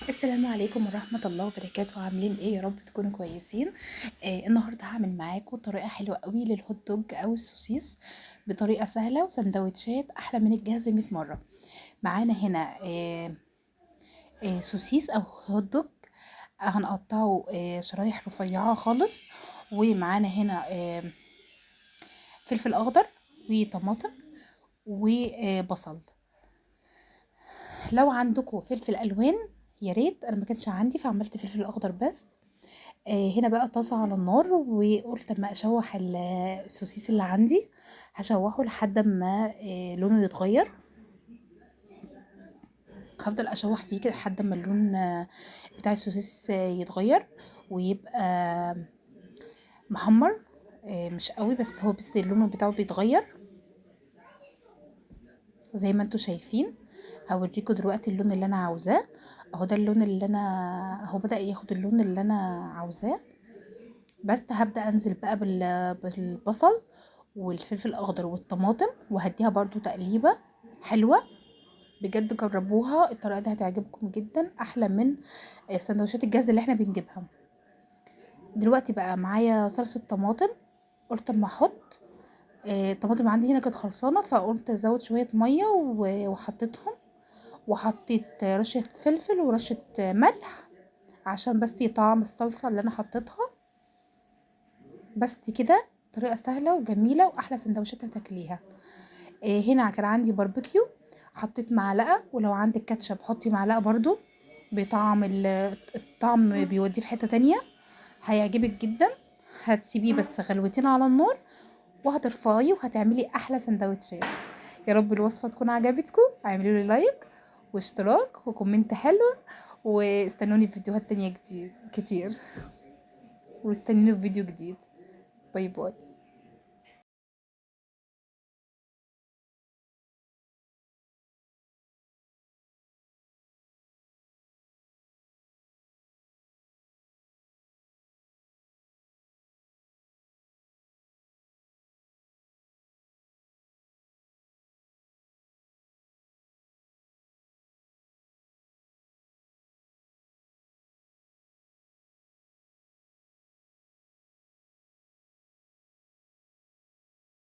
السلام عليكم ورحمة الله وبركاته. عاملين ايه؟ يا رب تكونوا كويسين. النهاردة هعمل معاكم طريقة حلوة قوي للهوت دوج او السوسيس بطريقة سهلة وسندوتشات احلى من الجاهز 100 مرة. معانا هنا سوسيس او هوت دوج. هنقطعه شرايح رفيعة خالص. ومعانا هنا فلفل اخضر وطماطم وبصل. لو عندكم فلفل الوان يا ريت، انا ما كانش عندي فعملت فلفل اخضر بس. هنا بقى طاسة على النار، وقلت اما اشوح السوسيس اللي عندي. هشوحه لحد ما لونه يتغير. هفضل اشوح فيه كده لحد ما اللون بتاع السوسيس يتغير ويبقى محمر. مش قوي بس هو بس اللون بتاعه بيتغير زي ما انتوا شايفين. هوريكم دلوقتي اللون اللي انا عاوزاه. اهو ده اللون اللي انا اهو بدأ ياخد اللون اللي انا عاوزاه. بس هبدأ انزل بقى بالبصل والفلفل الاخضر والطماطم، وهديها برضو تقليبة حلوة. بجد جربوها، الطريقة دي هتعجبكم جدا، احلى من سندوتشات الجاهزة اللي احنا بنجيبها. دلوقتي بقى معايا صلصة طماطم. قلت اما احط الطماطم عندي هنا كانت خلصانة، فقلت ازود شوية مية وحطيتهم. وحطيت رشة فلفل ورشة ملح عشان بس يطعم الصلصة اللي انا حطيتها. بس كده طريقة سهلة وجميلة واحلى سندوتشات هتاكليها. هنا كان عندي باربيكيو، حطيت معلقة، ولو عندك كاتشب حطي معلقة برضو. بطعم الطعم بيوديه في حتة تانية. هيعجبك جدا. هتسيبيه بس غلوتين على النار وهترفعيه وهتعملي احلى سندوتشات. يا رب الوصفة تكون عجبتكم. اعملوا لي لايك واشتراك وكومنت حلو، واستنوني في فيديوهات تانية كتير. واستنوني في فيديو جديد. باي باي.